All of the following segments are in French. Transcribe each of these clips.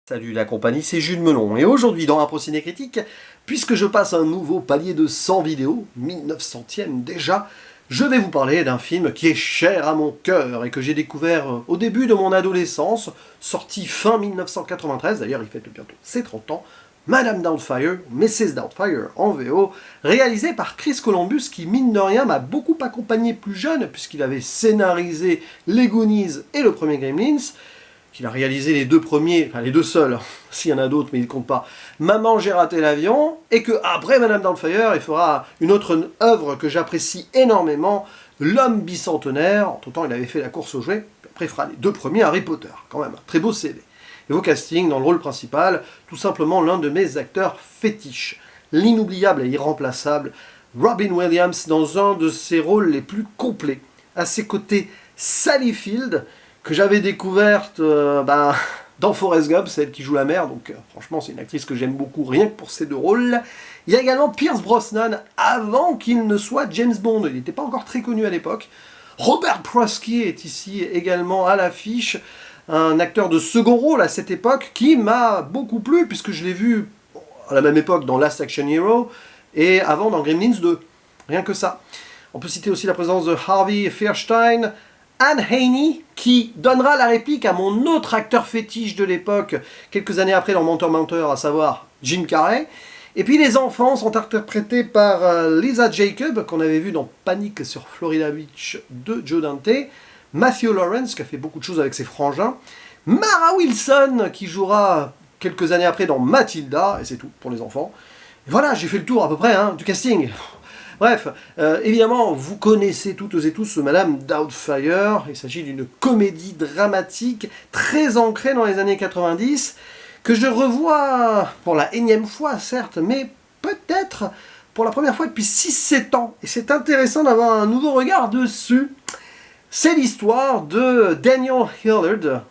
Salut la compagnie, c'est Jules Melon, et aujourd'hui dans Impro Ciné Critique, puisque je passe un nouveau palier de 100 vidéos, 1900e déjà, je vais vous parler d'un film qui est cher à mon cœur et que j'ai découvert au début de mon adolescence, sorti fin 1993, d'ailleurs il fête bientôt ses 30 ans, Madame Doubtfire, Mrs. Doubtfire en VO, réalisé par Chris Columbus qui mine de rien m'a beaucoup accompagné plus jeune puisqu'il avait scénarisé Les Goonies et le premier Gremlins, qu'il a réalisé les deux premiers, enfin les deux seuls, s'il y en a d'autres mais il ne compte pas, Maman j'ai raté l'avion, et que après Madame Doubtfire, il fera une autre œuvre que j'apprécie énormément, L'homme bicentenaire. Entre temps il avait fait La course aux jouets, après il fera les deux premiers Harry Potter, quand même, un très beau CV. Et au casting, dans le rôle principal, tout simplement l'un de mes acteurs fétiches, l'inoubliable et irremplaçable Robin Williams dans un de ses rôles les plus complets. À ses côtés, Sally Field, que j'avais découverte dans Forrest Gump, c'est elle qui joue la mère, donc franchement c'est une actrice que j'aime beaucoup, rien que pour ces deux rôles. Il y a également Pierce Brosnan, avant qu'il ne soit James Bond, il n'était pas encore très connu à l'époque. Robert Prosky est ici également à l'affiche, un acteur de second rôle à cette époque, qui m'a beaucoup plu, puisque je l'ai vu à la même époque dans Last Action Hero, et avant dans Gremlins 2, rien que ça. On peut citer aussi la présence de Harvey Fierstein, Anne Haney, qui donnera la réplique à mon autre acteur fétiche de l'époque, quelques années après dans Menteur, à savoir Jim Carrey. Et puis les enfants sont interprétés par Lisa Jacob, qu'on avait vu dans Panique sur Florida Beach de Joe Dante, Matthew Lawrence, qui a fait beaucoup de choses avec ses frangins, Mara Wilson, qui jouera quelques années après dans Mathilda, et c'est tout pour les enfants. Et voilà, j'ai fait le tour à peu près du casting. Bref, évidemment, vous connaissez toutes et tous Madame Doubtfire. Il s'agit d'une comédie dramatique très ancrée dans les années 90, que je revois pour la énième fois, certes, mais peut-être pour la première fois depuis 6-7 ans. Et c'est intéressant d'avoir un nouveau regard dessus. C'est l'histoire de Daniel Hillard,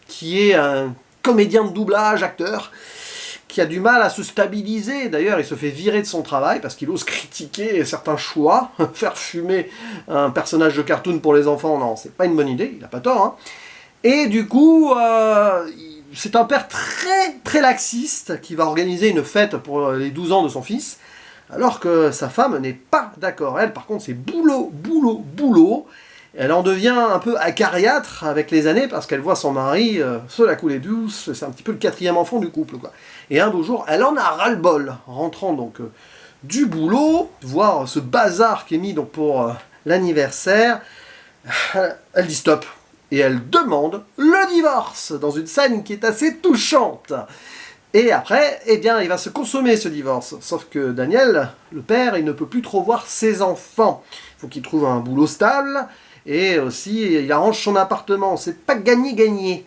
qui est un comédien de doublage, acteur, qui a du mal à se stabiliser. D'ailleurs, il se fait virer de son travail parce qu'il ose critiquer certains choix. Faire fumer un personnage de cartoon pour les enfants, non, c'est pas une bonne idée, il n'a pas tort. Et du coup, c'est un père très laxiste qui va organiser une fête pour les 12 ans de son fils, alors que sa femme n'est pas d'accord. Elle, par contre, c'est boulot, boulot, boulot. Elle en devient un peu acariâtre avec les années parce qu'elle voit son mari se la couler douce, c'est un petit peu le quatrième enfant du couple, quoi. Et un beau jour, elle en a ras-le-bol, rentrant donc du boulot, voir ce bazar qui est mis donc pour l'anniversaire, elle dit stop, et elle demande le divorce, dans une scène qui est assez touchante. Et après, eh bien, il va se consommer ce divorce, sauf que Daniel, le père, il ne peut plus trop voir ses enfants. Il faut qu'il trouve un boulot stable, et aussi, il arrange son appartement. C'est pas gagné-gagné.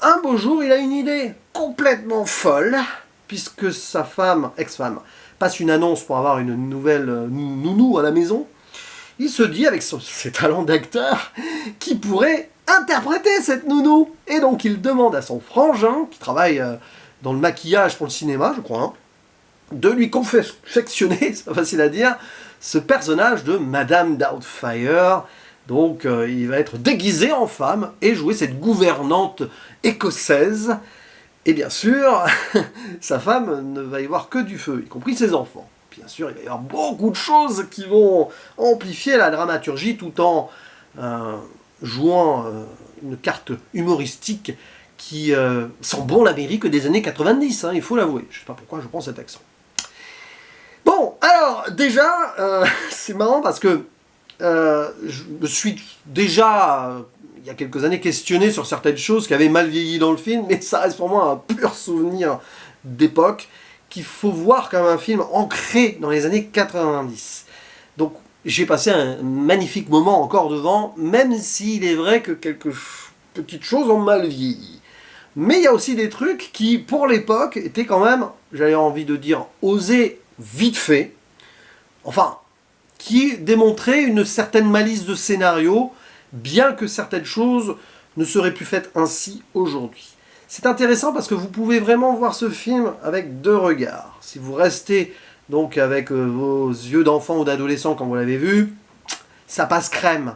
Un beau jour, il a une idée complètement folle, puisque sa femme, ex-femme, passe une annonce pour avoir une nouvelle nounou à la maison. Il se dit, avec ses talents d'acteur, qu'il pourrait interpréter cette nounou. Et donc, il demande à son frangin, qui travaille dans le maquillage pour le cinéma, je crois, de lui confectionner, c'est pas facile à dire, ce personnage de Madame Doubtfire. Donc il va être déguisé en femme et jouer cette gouvernante écossaise. Et bien sûr, sa femme ne va y voir que du feu, y compris ses enfants. Bien sûr, il va y avoir beaucoup de choses qui vont amplifier la dramaturgie tout en jouant une carte humoristique qui sent bon l'Amérique des années 90, il faut l'avouer. Je ne sais pas pourquoi je prends cet accent. Bon, alors déjà, c'est marrant parce que je me suis déjà, il y a quelques années, questionné sur certaines choses qui avaient mal vieilli dans le film, mais ça reste pour moi un pur souvenir d'époque, qu'il faut voir comme un film ancré dans les années 90. Donc j'ai passé un magnifique moment encore devant, même s'il est vrai que quelques petites choses ont mal vieilli. Mais il y a aussi des trucs qui, pour l'époque, étaient quand même, j'avais envie de dire, osés vite fait. Enfin, qui démontrait une certaine malice de scénario, bien que certaines choses ne seraient plus faites ainsi aujourd'hui. C'est intéressant parce que vous pouvez vraiment voir ce film avec deux regards. Si vous restez donc avec vos yeux d'enfant ou d'adolescent quand vous l'avez vu, ça passe crème.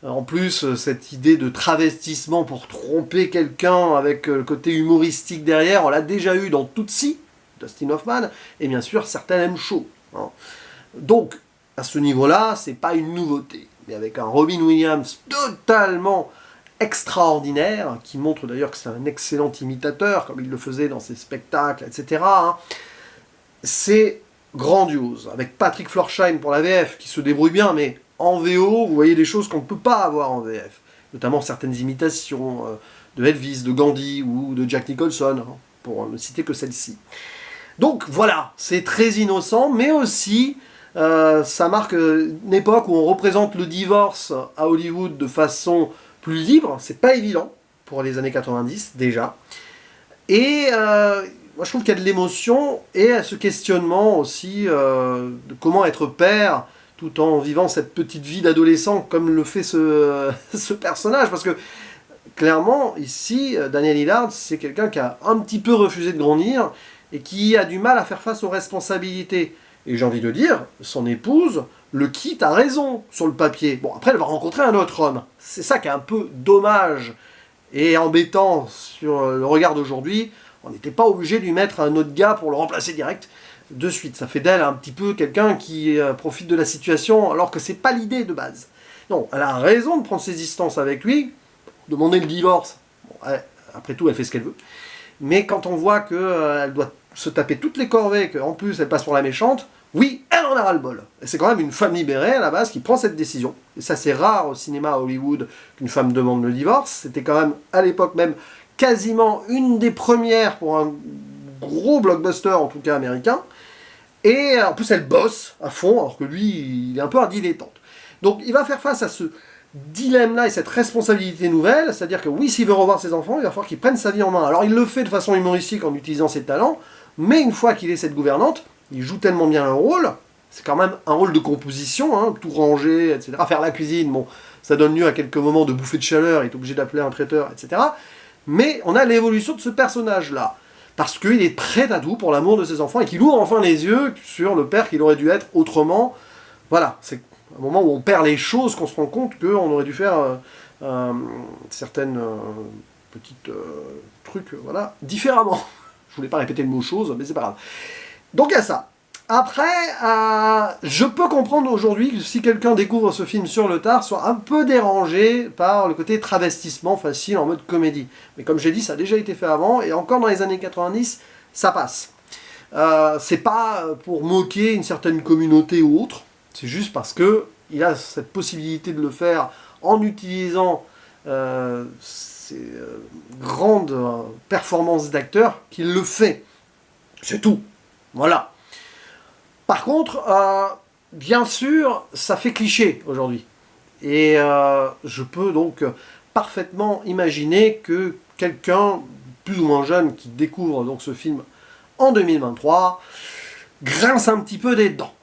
En plus, cette idée de travestissement pour tromper quelqu'un avec le côté humoristique derrière, on l'a déjà eu dans Tootsie, Dustin Hoffman, et bien sûr certains M. Show. Hein. Donc, à ce niveau-là, c'est pas une nouveauté. Mais avec un Robin Williams totalement extraordinaire, qui montre d'ailleurs que c'est un excellent imitateur, comme il le faisait dans ses spectacles, etc. Hein, c'est grandiose. Avec Patrick Florsheim pour la VF, qui se débrouille bien, mais en VO, vous voyez des choses qu'on ne peut pas avoir en VF. Notamment certaines imitations de Elvis, de Gandhi ou de Jack Nicholson, hein, pour ne citer que celle-ci. Donc voilà, c'est très innocent, mais aussi ça marque une époque où on représente le divorce à Hollywood de façon plus libre. C'est pas évident pour les années 90 déjà. Et moi je trouve qu'il y a de l'émotion et ce questionnement aussi de comment être père tout en vivant cette petite vie d'adolescent comme le fait ce personnage. Parce que clairement, ici, Daniel Hillard, c'est quelqu'un qui a un petit peu refusé de grandir et qui a du mal à faire face aux responsabilités. Et j'ai envie de dire, son épouse le quitte à raison sur le papier. Bon, après, elle va rencontrer un autre homme. C'est ça qui est un peu dommage et embêtant sur le regard d'aujourd'hui. On n'était pas obligé de lui mettre un autre gars pour le remplacer direct de suite. Ça fait d'elle un petit peu quelqu'un qui profite de la situation alors que c'est pas l'idée de base. Non, elle a raison de prendre ses distances avec lui, demander le divorce. Bon, après tout, elle fait ce qu'elle veut. Mais quand on voit qu'elle doit se taper toutes les corvées, qu'en plus elle passe pour la méchante, oui, elle en a ras-le-bol. Et c'est quand même une femme libérée à la base qui prend cette décision. Et ça, c'est rare au cinéma à Hollywood qu'une femme demande le divorce. C'était quand même, à l'époque même, quasiment une des premières pour un gros blockbuster, en tout cas américain. Et en plus, elle bosse à fond, alors que lui, il est un peu un dilettante. Donc, il va faire face à ce dilemme-là et cette responsabilité nouvelle, c'est-à-dire que oui, s'il veut revoir ses enfants, il va falloir qu'il prenne sa vie en main. Alors, il le fait de façon humoristique en utilisant ses talents, mais une fois qu'il est cette gouvernante, il joue tellement bien un rôle, c'est quand même un rôle de composition, hein, tout ranger, etc. Faire la cuisine, bon, ça donne lieu à quelques moments de bouffée de chaleur, il est obligé d'appeler un traiteur, etc. Mais on a l'évolution de ce personnage-là. Parce qu'il est prêt à tout pour l'amour de ses enfants et qu'il ouvre enfin les yeux sur le père qu'il aurait dû être autrement. Voilà, c'est un moment où on perd les choses, qu'on se rend compte qu'on aurait dû faire certaines petites trucs voilà, différemment. Je voulais pas répéter le mot chose, mais c'est pas grave. Donc il y a ça. Après, je peux comprendre aujourd'hui que si quelqu'un découvre ce film sur le tard, soit un peu dérangé par le côté travestissement facile en mode comédie. Mais comme j'ai dit, ça a déjà été fait avant, et encore dans les années 90, ça passe. C'est pas pour moquer une certaine communauté ou autre, c'est juste parce que il a cette possibilité de le faire en utilisant ces grandes performances d'acteurs qu'il le fait. C'est tout. Voilà. Par contre, bien sûr, ça fait cliché aujourd'hui. Et je peux donc parfaitement imaginer que quelqu'un, plus ou moins jeune, qui découvre donc ce film en 2023, grince un petit peu des dents.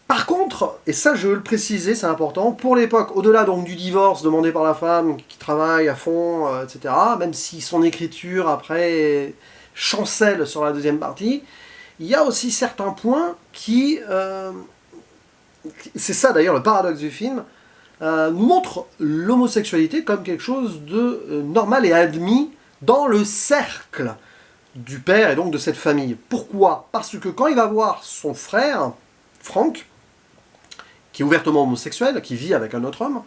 Par contre, et ça je veux le préciser, c'est important, pour l'époque, au-delà donc du divorce demandé par la femme, qui travaille à fond, etc., même si son écriture après chancelle sur la deuxième partie, il y a aussi certains points qui, c'est ça d'ailleurs le paradoxe du film, montrent l'homosexualité comme quelque chose de normal et admis dans le cercle du père et donc de cette famille. Pourquoi? Parce que quand il va voir son frère, Frank, qui est ouvertement homosexuel, qui vit avec un autre homme,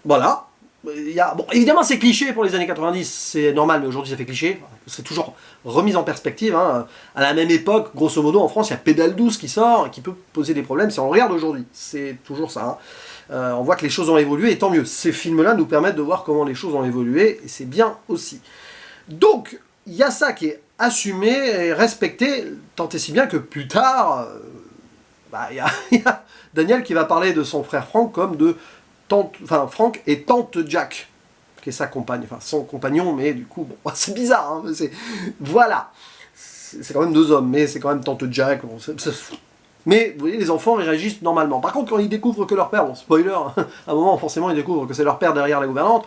voilà. Bon, évidemment, c'est cliché pour les années 90, c'est normal, mais aujourd'hui ça fait cliché. C'est toujours remis en perspective. Hein. À la même époque, grosso modo, en France, il y a Pédale douce qui sort et qui peut poser des problèmes si on regarde aujourd'hui. C'est toujours ça. Hein. On voit que les choses ont évolué, et tant mieux. Ces films-là nous permettent de voir comment les choses ont évolué, et c'est bien aussi. Donc, il y a ça qui est assumé et respecté, tant et si bien que plus tard, il y a Daniel qui va parler de son frère Frank comme de Frank et tante Jack, qui est sa compagne, enfin son compagnon, mais du coup, bon, c'est bizarre, hein, voilà. C'est quand même deux hommes, mais c'est quand même tante Jack. Bon, mais vous voyez, les enfants réagissent normalement. Par contre, quand ils découvrent que leur père, bon, spoiler, à un moment, forcément, ils découvrent que c'est leur père derrière la gouvernante.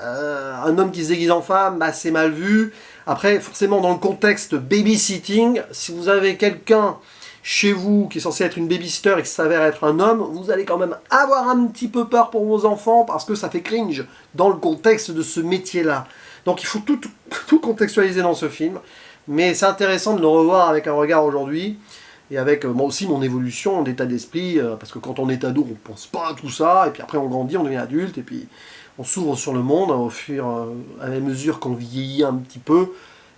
Un homme qui se déguise en femme, bah, c'est mal vu. Après, forcément, dans le contexte babysitting, si vous avez quelqu'un chez vous, qui est censé être une babysitter et qui s'avère être un homme, vous allez quand même avoir un petit peu peur pour vos enfants parce que ça fait cringe dans le contexte de ce métier-là. Donc il faut tout contextualiser dans ce film, mais c'est intéressant de le revoir avec un regard aujourd'hui, et avec moi aussi mon évolution d'état d'esprit, parce que quand on est ado, on pense pas à tout ça, et puis après on grandit, on devient adulte, et puis on s'ouvre sur le monde au fur à mesure qu'on vieillit un petit peu,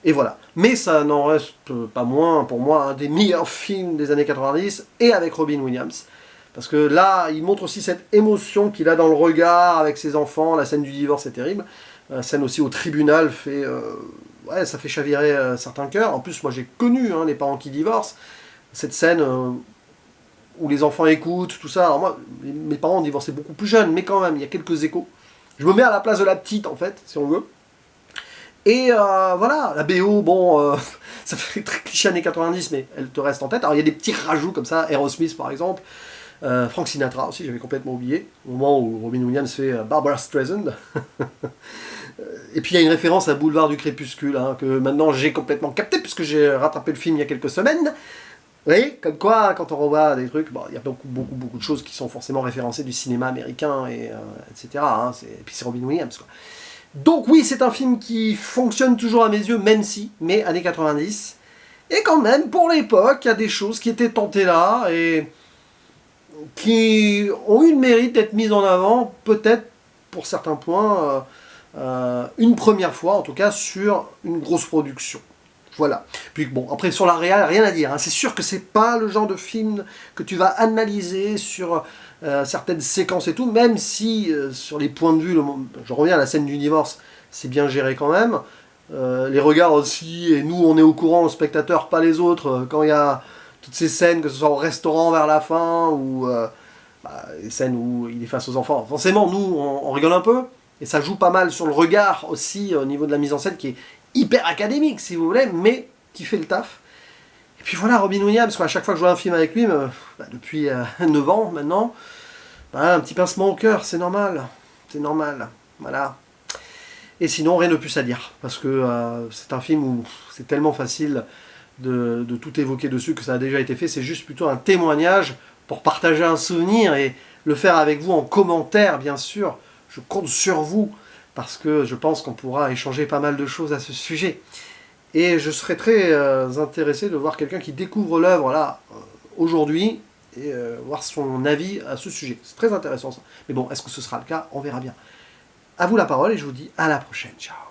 et voilà. Mais ça n'en reste pas moins, pour moi, un des meilleurs films des années 90, et avec Robin Williams. Parce que là, il montre aussi cette émotion qu'il a dans le regard avec ses enfants, la scène du divorce est terrible, la scène aussi au tribunal fait... ouais, ça fait chavirer certains cœurs. En plus, moi j'ai connu les parents qui divorcent. Cette scène où les enfants écoutent, tout ça. Alors moi, mes parents ont divorcé beaucoup plus jeunes, mais quand même, il y a quelques échos. Je me mets à la place de la petite, en fait, si on veut. Et voilà, la BO, bon, ça fait très cliché années 90, mais elle te reste en tête. Alors il y a des petits rajouts comme ça, Aerosmith par exemple, Frank Sinatra aussi, j'avais complètement oublié, au moment où Robin Williams fait Barbara Streisand. Et puis il y a une référence à Boulevard du Crépuscule, que maintenant j'ai complètement capté, puisque j'ai rattrapé le film il y a quelques semaines. Vous voyez, comme quoi, quand on revoit des trucs, bon, il y a beaucoup de choses qui sont forcément référencées du cinéma américain, etc. Et puis c'est Robin Williams, quoi. Donc oui, c'est un film qui fonctionne toujours à mes yeux, même si, mais années 90. Et quand même, pour l'époque, il y a des choses qui étaient tentées là, et qui ont eu le mérite d'être mises en avant, peut-être, pour certains points, une première fois, en tout cas, sur une grosse production. Voilà. Puis bon, après sur la réal, rien à dire. C'est sûr que c'est pas le genre de film que tu vas analyser sur certaines séquences et tout, même si sur les points de vue, je reviens à la scène du divorce, c'est bien géré quand même. Les regards aussi, et nous on est au courant, le spectateur, pas les autres, quand il y a toutes ces scènes, que ce soit au restaurant vers la fin, ou les scènes où il est face aux enfants. Forcément, nous, on rigole un peu, et ça joue pas mal sur le regard aussi, au niveau de la mise en scène, qui est hyper académique, si vous voulez, mais qui fait le taf. Et puis voilà, Robin Williams, à chaque fois que je vois un film avec lui, depuis 9 ans maintenant, un petit pincement au cœur, c'est normal. C'est normal, voilà. Et sinon, rien de plus à dire, parce que c'est un film où c'est tellement facile de tout évoquer dessus que ça a déjà été fait, c'est juste plutôt un témoignage pour partager un souvenir et le faire avec vous en commentaire, bien sûr. Je compte sur vous, parce que je pense qu'on pourra échanger pas mal de choses à ce sujet. Et je serais très intéressé de voir quelqu'un qui découvre l'œuvre là, aujourd'hui, et voir son avis à ce sujet. C'est très intéressant ça. Mais bon, est-ce que ce sera le cas? On verra bien. À vous la parole et je vous dis à la prochaine. Ciao.